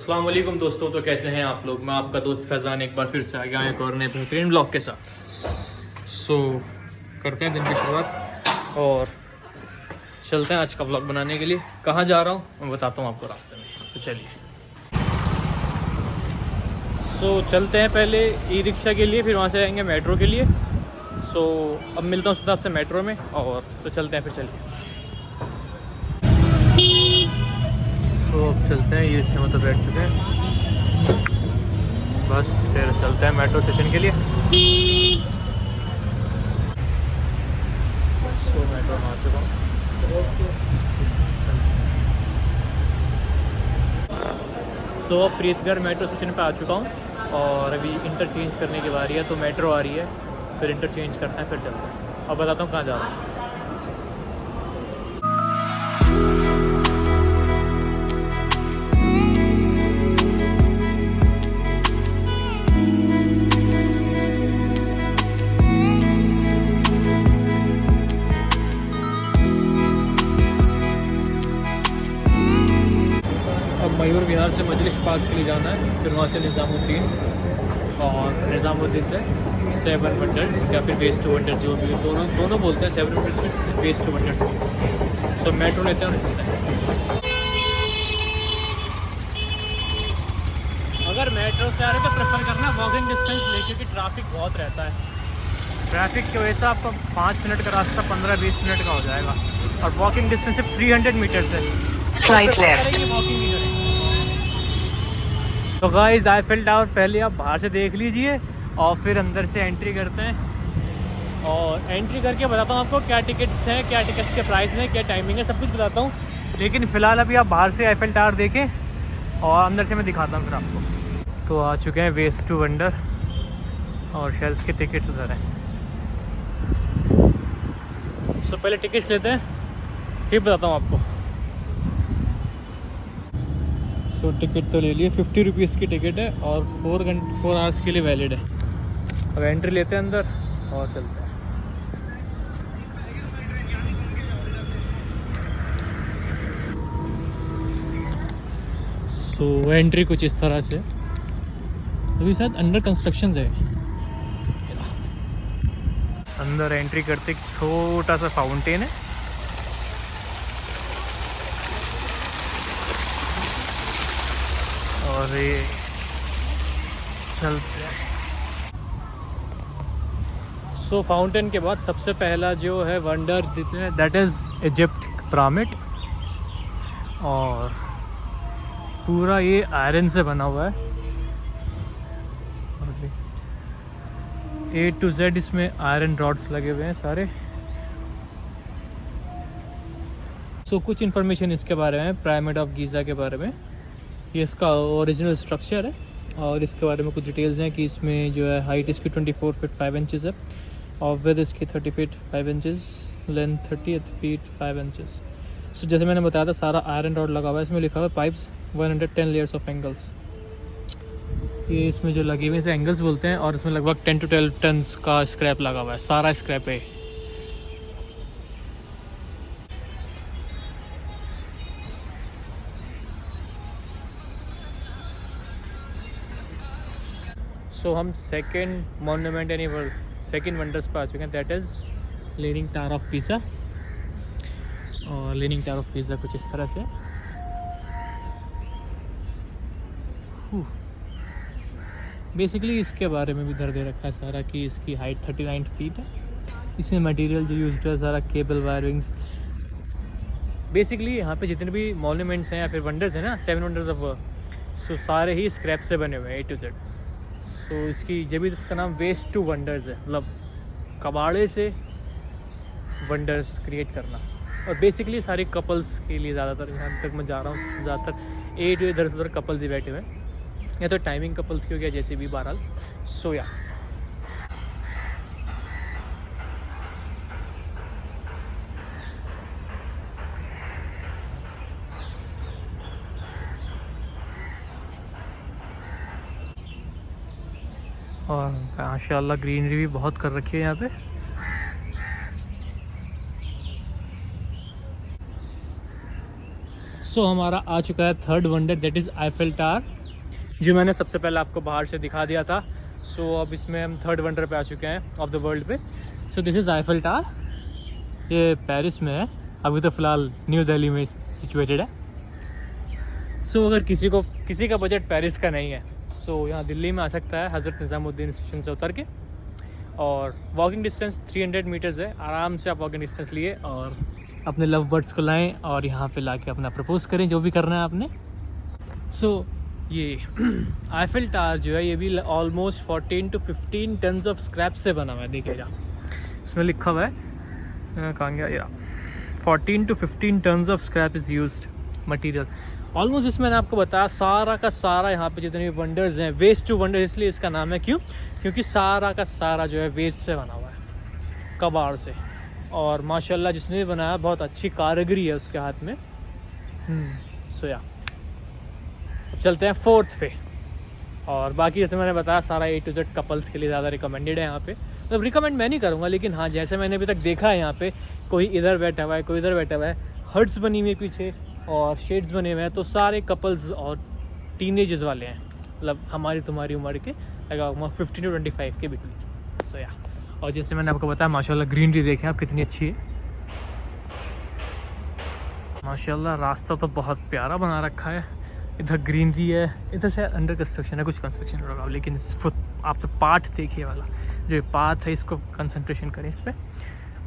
अस्सलाम वालेकुम दोस्तों, तो कैसे हैं आप लोग। मैं आपका दोस्त फैज़ान एक बार फिर से आ गया एक और नए बेहतरीन ब्लॉग के साथ। करते हैं दिन की शुरुआत और चलते हैं आज का ब्लॉग बनाने के लिए। कहाँ जा रहा हूँ मैं बताता हूँ आपको रास्ते में, तो चलिए। चलते हैं पहले ई रिक्शा के लिए, फिर वहाँ से आएंगे मेट्रो के लिए। अब मिलता हूँ आपसे मेट्रो में, और तो चलते हैं फिर चलिए। अब चलते हैं, ये से मतलब बैठ चुके हैं, बस फिर चलते हैं मेट्रो स्टेशन के लिए। मेट्रो में आ चुका हूँ। अब प्रीतगढ़ मेट्रो स्टेशन पे आ चुका हूँ और अभी इंटरचेंज करने की बारी है। तो मेट्रो आ रही है, फिर इंटरचेंज करना है, फिर चलते हैं। अब बताता हूँ कहाँ जा रहा हूँ। मयूर विहार से मजलिस पार्क के लिए जाना है, फिर वहाँ से निज़ामुद्दीन, और निज़ामुद्दीन से 7 वंडर्स या फिर वेस्ट टू वंडर्स, जो भी दोनों बोलते हैं। 7 वंडर्स में वेस्ट टू वंडर्स। मेट्रो लेते हैं और चलते हैं। अगर मेट्रो से आ रहे तो प्रेफर करना वॉकिंग डिस्टेंस ले, क्योंकि ट्रैफिक बहुत रहता है। ट्रैफिक की वजह से आपको 5 मिनट का रास्ता 15-20 मिनट का हो जाएगा, और वॉकिंग डिस्टेंस सिर्फ 300 मीटर्स है। Slide left. वॉकिंग ही करें। तो गाइस, आईफिल टावर पहले आप बाहर से देख लीजिए और फिर अंदर से एंट्री करते हैं। और एंट्री करके बताता हूँ आपको क्या टिकट्स हैं, क्या टिकट्स के प्राइस हैं, क्या टाइमिंग है, सब कुछ बताता हूँ। लेकिन फ़िलहाल अभी आप बाहर से आईफिल टावर देखें और अंदर से मैं दिखाता हूँ फिर आपको। तो आ चुके हैं वेस्ट टू वंडर, और शेल्फ के टिकट्स उधर हैं। पहले टिकट्स लेते हैं, फिर बताता हूँ आपको। टिकट तो ले लिए, 50 रुपीज़ की टिकट है और 4 आवर्स के लिए वैलिड है। अब एंट्री लेते हैं अंदर और चलते हैं। एंट्री कुछ इस तरह से, अभी शायद अंडर कंस्ट्रक्शन है। अंदर एंट्री करते एक छोटा सा फाउंटेन है, और ये चलते हैं। फाउंटेन के बाद सबसे पहला जो है वंडर देते हैं, दैट इज़ इजिप्ट पिरामिड। और पूरा ये आयरन से बना हुआ है, A to Z इसमें आयरन रॉड्स लगे हुए हैं सारे। कुछ इन्फॉर्मेशन इसके बारे में, पिरामिड ऑफ गीज़ा के बारे में। ये इसका ओरिजिनल स्ट्रक्चर है, और इसके बारे में कुछ डिटेल्स हैं कि इसमें जो है हाइट इसकी 24 फीट 5 इंचेस है, और विड्थ इसकी 30 feet 5 inches, length 30 feet 5 inches. जैसे मैंने बताया था, सारा आयरन रॉड लगा हुआ है। इसमें लिखा हुआ है पाइप्स 110 लेयर्स ऑफ एंगल्स। ये इसमें जो लगे हुए हैं एंगल्स बोलते हैं, और इसमें लगभग 10 to 12 टन्स का स्क्रैप लगा हुआ है, सारा स्क्रैप है। हम सेकेंड मॉन्यूमेंट यानी सेकेंड वंडर्स पर आ चुके हैं, that is leaning tower of Pisa. और लीनिंग टावर ऑफ पीसा कुछ इस तरह से। बेसिकली इसके बारे में भी दर्द दे रखा है सारा, कि इसकी हाइट 39 फीट है। इसमें मटेरियल जो यूज होता है सारा केबल वायरिंग्स। बेसिकली यहाँ पे जितने भी मॉन्यूमेंट्स हैं या फिर वंडर्स हैं ना, 7 वंडर्स ऑफ वर्ल्ड, सारे ही स्क्रैप से बने हुए हैं, A to Z। इसकी जब भी इसका नाम वेस्ट टू वंडर्स है, मतलब कबाड़े से वंडर्स क्रिएट करना। और बेसिकली सारे कपल्स के लिए, ज़्यादातर यहाँ तक मैं जा रहा हूँ, ज़्यादातर इधर उधर कपल्स ही बैठे हुए हैं, या तो टाइमिंग कपल्स की हो गया, जैसे भी बहरहाल। या और माशाल्लाह ग्रीनरी भी बहुत कर रखी है यहाँ पे। हमारा आ चुका है third wonder, that is Eiffel tower. जो मैंने सबसे पहले आपको बाहर से दिखा दिया था। सो अब इसमें हम थर्ड वंडर पे आ चुके हैं ऑफ द वर्ल्ड पे। So this is Eiffel tower. ये पेरिस में है, अभी तो फ़िलहाल न्यू दिल्ली में सिचुएटेड है। सो अगर किसी का बजट पेरिस का नहीं है, सो यहाँ दिल्ली में आ सकता है हज़रत निज़ामुद्दीन स्टेशन से उतर के। और वॉकिंग डिस्टेंस 300 मीटर्स है। आराम से आप वॉकिंग डिस्टेंस लिए और अपने लव बर्ड्स को लाएं और यहाँ पे लाके अपना प्रपोज करें, जो भी करना है आपने। सो ये आईफिल टावर जो है ये भी almost 14 to 15 tons of scrap से बना हुआ है। देखिएगा इसमें लिखा हुआ है कहाँ गया या 14 to 15 tons of scrap is used material. Almost इसमें मैंने आपको बताया सारा का सारा यहाँ पे जितने भी वंडर्स हैं, वेस्ट टू वंडर इसलिए इसका नाम है। क्यों? क्योंकि सारा का सारा जो है वेस्ट से बना हुआ है, कबाड़ से। और माशाल्लाह जिसने भी बनाया बहुत अच्छी कारीगरी है उसके हाथ में। सो या अब चलते हैं फोर्थ पे। और बाकी जैसे मैंने बताया सारा A to Z कपल्स के लिए ज़्यादा रिकमेंडेड है यहाँ पे। मतलब रिकमेंड मैं नहीं करूँगा, लेकिन हाँ जैसे मैंने अभी तक देखा है यहाँ पे कोई इधर बैठा हुआ है, कोई इधर बैठा हुआ है, हर्ट्स बनी हुई है पीछे और शेड्स बने हुए हैं, तो सारे कपल्स और टीनेजर्स वाले हैं, मतलब हमारी तुम्हारी उम्र के, लगभग 15 to 25 के बिटवीन। सो या और जैसे मैंने आपको बताया माशाल्लाह ग्रीनरी देखें आप कितनी अच्छी है। माशाल्लाह रास्ता तो बहुत प्यारा बना रखा है। इधर ग्रीनरी है, इधर से अंडर कंस्ट्रक्शन है, कुछ कंस्ट्रक्शन होगा, लेकिन आप तो पाथ देखिए वाला जो पाथ है इसको कंसंट्रेशन करें इस पर।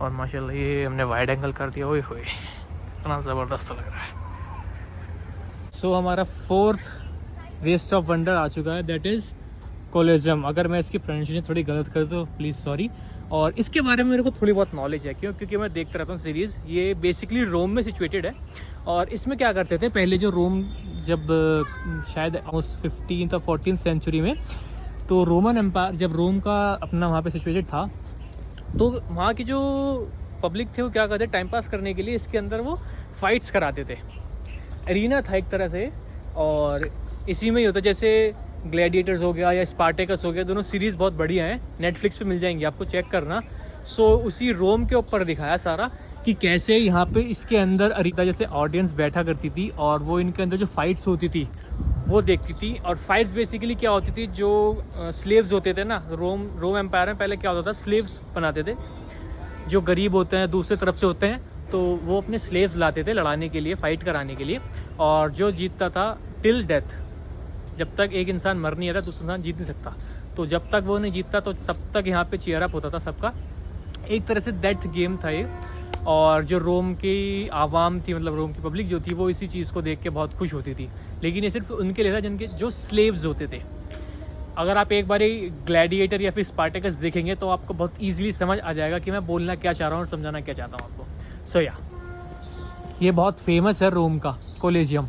और माशाल्लाह ये हमने वाइड एंगल कर दिया, ओए होए इतना ज़बरदस्त लग रहा है। सो हमारा फोर्थ वेस्ट ऑफ वंडर आ चुका है, दैट इज़ कोलोसियम। अगर मैं इसकी प्रोनाउंसिएशन थोड़ी गलत कर दूँ प्लीज़ सॉरी। और इसके बारे में मेरे को थोड़ी बहुत नॉलेज है, क्योंकि मैं देखता रहता हूँ सीरीज़। ये बेसिकली रोम में सिचुएटेड है। और इसमें क्या करते थे पहले, जो रोम जब शायद 15th और 14th सेंचुरी में, तो रोमन एम्पायर जब रोम का अपना वहाँ पे सिचुएटेड था, तो वहाँ की जो पब्लिक थे वो क्या करते टाइम पास करने के लिए इसके अंदर वो फाइट्स कराते थे। एरिना था एक तरह से, और इसी में ही होता जैसे ग्लैडिएटर्स हो गया या स्पार्टेकस हो गया, दोनों सीरीज़ बहुत बढ़िया हैं, नेटफ्लिक्स पे मिल जाएंगी आपको, चेक करना। सो उसी रोम के ऊपर दिखाया सारा कि कैसे यहाँ पे इसके अंदर अरीना जैसे ऑडियंस बैठा करती थी और वो इनके अंदर जो फाइट्स होती थी वो देखती थी। और फाइट्स बेसिकली क्या होती थी, जो स्लेव्स होते थे ना, रोम एम्पायर में पहले क्या होता था, स्लेव्स बनाते थे। जो गरीब होते हैं दूसरे तरफ से होते हैं, तो वो अपने स्लेव्स लाते थे लड़ाने के लिए, फाइट कराने के लिए। और जो जीतता था टिल डेथ, जब तक एक इंसान मर नहीं रहा दूसरा इंसान जीत नहीं सकता, तो जब तक वो नहीं जीतता तो सब तक यहाँ पे चीयर अप होता था सबका। एक तरह से डेथ गेम था ये। और जो रोम की आवाम थी, मतलब रोम की पब्लिक जो थी, वो इसी चीज़ को देख के बहुत खुश होती थी। लेकिन ये सिर्फ उनके लिए था जिनके जो स्लेव्स होते थे। अगर आप एक बार ग्लैडिएटर या फिर स्पार्टेकस देखेंगे तो आपको बहुत ईजिली समझ आ जाएगा कि मैं बोलना क्या चाह रहा हूँ और समझाना क्या चाहता हूँ आपको। सो या ये बहुत फेमस है रोम का कोलोसियम।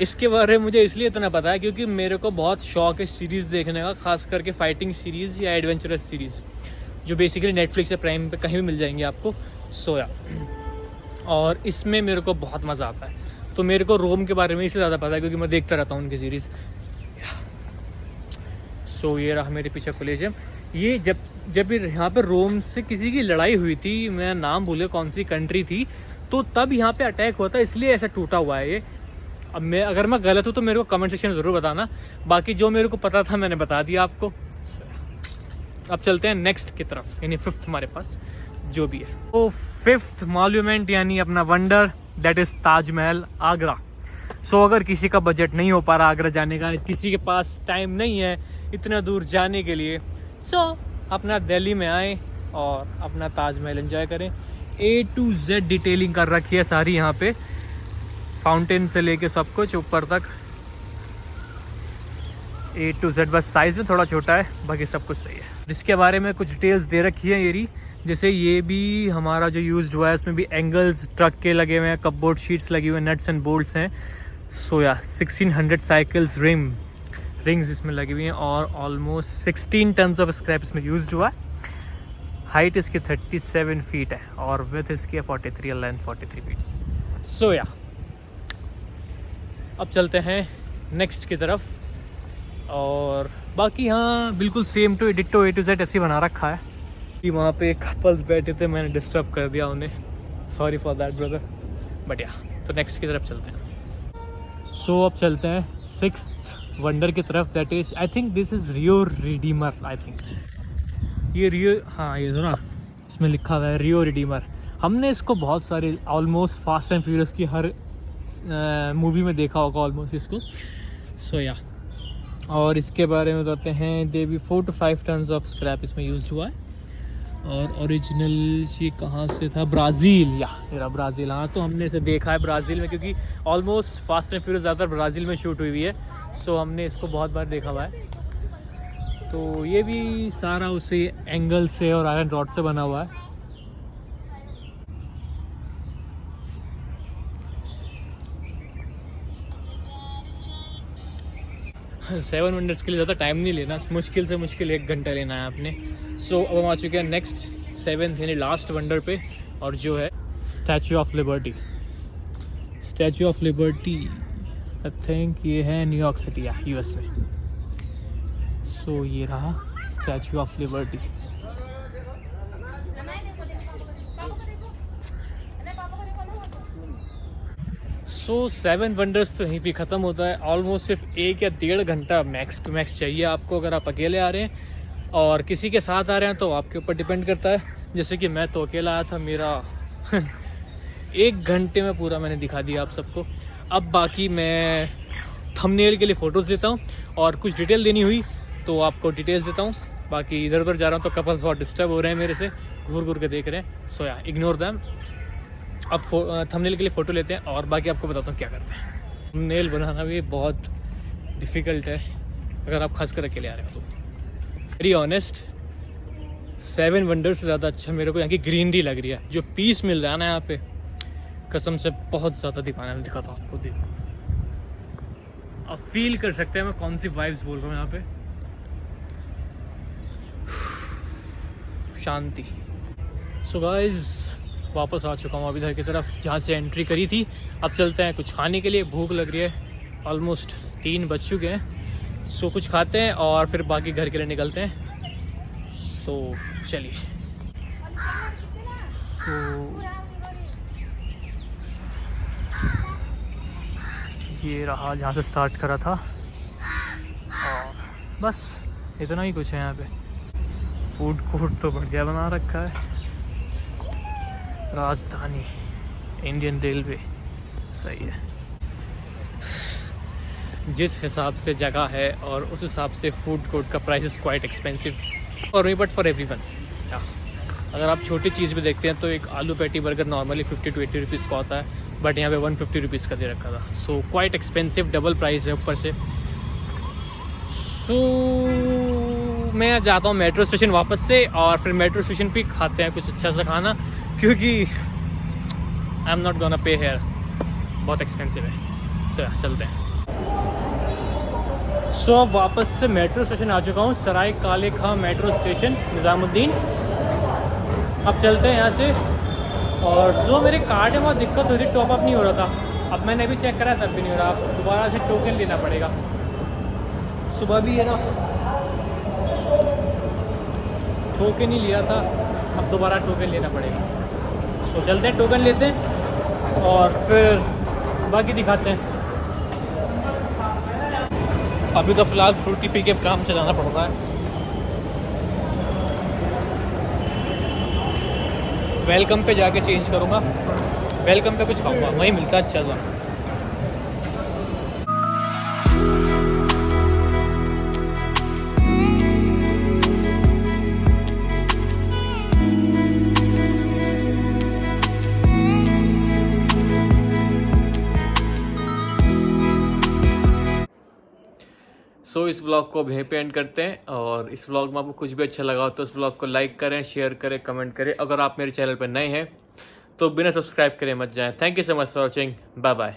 इसके बारे में मुझे इसलिए इतना पता है क्योंकि मेरे को बहुत शौक है सीरीज़ देखने का, खास करके फाइटिंग सीरीज़ या एडवेंचरस सीरीज़, जो बेसिकली नेटफ्लिक्स या प्राइम पे कहीं भी मिल जाएंगे आपको। सोया और इसमें मेरे को बहुत मज़ा आता है। तो मेरे को रोम के बारे में इसलिए ज़्यादा पता है क्योंकि मैं देखता रहता हूँ उनकी सीरीज़। सो ये रहा मेरे पीछे कोलोसियम। ये जब यहाँ पे रोम से किसी की लड़ाई हुई थी, मैं नाम भूल गया कौन सी कंट्री थी, तो तब यहाँ पे अटैक हुआ था, इसलिए ऐसा टूटा हुआ है ये। अब अगर मैं गलत हूँ तो मेरे को कमेंट सेक्शन में ज़रूर बताना। बाकी जो मेरे को पता था मैंने बता दिया आपको। अब चलते हैं नेक्स्ट की तरफ, यानी फिफ्थ हमारे पास जो भी है। तो फिफ्थ मॉन्यूमेंट यानी अपना wonder, that is Taj Mahal Agra. So अगर किसी का बजट नहीं हो पा रहा आगरा जाने का, किसी के पास टाइम नहीं है इतना दूर जाने के लिए, सो अपना दिल्ली में आए और अपना ताजमहल एंजॉय करें। A to Z डिटेलिंग कर रखी है सारी यहाँ पे, फाउंटेन से लेके सब कुछ ऊपर तक A to Z। बस साइज़ में थोड़ा छोटा है, बाकी सब कुछ सही है। इसके बारे में कुछ डिटेल्स दे रखी है येरी, जैसे ये भी हमारा जो यूज्ड हुआ है इसमें भी एंगल्स ट्रक के लगे हुए हैं, कपबोर्ड शीट्स लगी हुए हैं, नट्स एंड बोल्ट्स हैं। सो या 1600 साइकिल्स रिंग्स इसमें लगी हुई हैं और ऑलमोस्ट 16 टन्स ऑफ स्क्रैप इसमें यूज्ड हुआ है। हाइट इसकी 37 फीट है और विड्थ इसकी 43 और लेंथ 43 फीट्स। सो या अब चलते हैं नेक्स्ट की तरफ और बाकी हाँ बिल्कुल same to ditto A to Z ऐसे बना रखा है कि वहाँ पे कपल्स बैठे थे, मैंने डिस्टर्ब कर दिया उन्हें, sorry for that brother. But या तो नेक्स्ट की तरफ चलते हैं। सो अब चलते हैं 6th वंडर की तरफ, that is I think this is Rio Redeemer. I think ये रियो, हाँ ये ना इसमें लिखा हुआ है रियो रिडीमर। हमने इसको बहुत सारे ऑलमोस्ट फास्ट एंड फ्यूरियस की हर मूवी में देखा होगा ऑलमोस्ट इसको। सो या और इसके बारे में बताते हैं, दे भी 4 to 5 टन्स ऑफ स्क्रैप इसमें यूज हुआ है। और ओरिजिनल ये कहाँ से था, ब्राज़ील, या मेरा ब्राज़ील, हाँ तो हमने इसे देखा है ब्राज़ील में, क्योंकि ऑलमोस्ट फास्ट एंड फ्यूरियस ज़्यादातर ब्राज़ील में शूट हुई है। सो हमने इसको बहुत बार देखा हुआ है। तो ये भी सारा उसी एंगल से और आयरन रॉड से बना हुआ है। सेवन वंडर्स के लिए ज़्यादा टाइम नहीं लेना, मुश्किल से मुश्किल 1 घंटा लेना है आपने। सो अब हम आ चुके हैं नेक्स्ट 7th यानी लास्ट वंडर पे, और जो है statue of liberty. Statue of liberty I think ये है न्यूयॉर्क सिटी या US में। सो ये रहा statue of liberty. So 7 wonders तो यहीं पे ख़त्म होता है। ऑलमोस्ट सिर्फ 1 या 1.5 घंटा मैक्स टू मैक्स चाहिए आपको, अगर आप अकेले आ रहे हैं। और किसी के साथ आ रहे हैं तो आपके ऊपर डिपेंड करता है। जैसे कि मैं तो अकेला आया था, मेरा 1 घंटे में पूरा मैंने दिखा दिया आप सबको। अब बाकी मैं थंबनेल के लिए फ़ोटोज़ लेता हूँ, और कुछ डिटेल देनी हुई तो आपको डिटेल्स देता हूँ। बाकी इधर उधर जा रहा हूँ तो कपल्स बहुत डिस्टर्ब हो रहे हैं मेरे से, घूर घूर के देख रहे हैं। सो या इग्नोर दैम। अब थंबनेल के लिए फ़ोटो लेते हैं, और बाकी आपको बताता हूँ क्या करते हैं। थंबनेल बनाना भी बहुत डिफ़िकल्ट है अगर आप खास कर अकेले आ रहे हो तो। वेरी ऑनेस्ट 7 वंडर से ज़्यादा अच्छा मेरे को यहाँ की ग्रीनरी लग रही है। जो पीस मिल रहा है ना यहाँ पे, कसम से बहुत ज़्यादा दिखाना, मैं दिखाता हूँ आपको, देखो आप फील कर सकते हैं मैं कौन सी वाइब्स बोल रहा हूँ यहाँ पे। शांति। सो गाइस वापस आ चुका हूँ अभी इधर की तरफ जहाँ से एंट्री करी थी। अब चलते हैं कुछ खाने के लिए, भूख लग रही है, ऑलमोस्ट 3 बज चुके हैं। सो कुछ खाते हैं और फिर बाकी घर के लिए निकलते हैं। तो चलिए। तो ये रहा जहाँ से स्टार्ट करा था, और बस इतना ही कुछ है यहाँ पे। फूड कोर्ट तो बढ़िया बना रखा है। राजधानी इंडियन रेलवे, सही है। जिस हिसाब से जगह है और उस हिसाब से फूड कोर्ट का प्राइस इज़ क्वाइट एक्सपेंसिव और वे बट फॉर एवरीवन। अगर आप छोटी चीज़ भी देखते हैं तो एक आलू patty burger normally 50 to 80 rupees का होता है, बट यहाँ पे 150 रुपीज़ का दे रखा था। So quite expensive, double price है ऊपर से। सो मैं जाता हूँ मेट्रो स्टेशन वापस से, और फिर मेट्रो स्टेशन पे खाते हैं कुछ अच्छा सा खाना, क्योंकि I am not gonna pay here, बहुत एक्सपेंसिव है। सो चलते हैं। सो अब वापस से मेट्रो स्टेशन आ चुका हूँ, सराय काले खां मेट्रो स्टेशन निज़ामुद्दीन। अब चलते हैं यहाँ से। और सो मेरे कार्ड में बहुत दिक्कत हुई थी, टॉपअप नहीं हो रहा था। अब मैंने अभी चेक करा तब भी नहीं हो रहा, अब दोबारा से टोकन लेना पड़ेगा। सुबह भी है ना टोकन ही लिया था, अब दोबारा टोकन लेना पड़ेगा। सो चलते हैं, टोकन लेते हैं और फिर बाकी दिखाते हैं। अभी तो फ़िलहाल फ्रूटी पी के काम चलाना पड़ रहा है। वेलकम पे जाके चेंज करूँगा, वेलकम पे कुछ खाऊंगा, वहीं मिलता है अच्छा सा। सो इस व्लॉग को अब यहीं पे एंड करते हैं, और इस व्लॉग में आपको कुछ भी अच्छा लगा हो तो उस व्लॉग को लाइक करें, शेयर करें, कमेंट करें। अगर आप मेरे चैनल पर नए हैं तो बिना सब्सक्राइब करे मत जाएं। Thank you so much for watching, bye bye.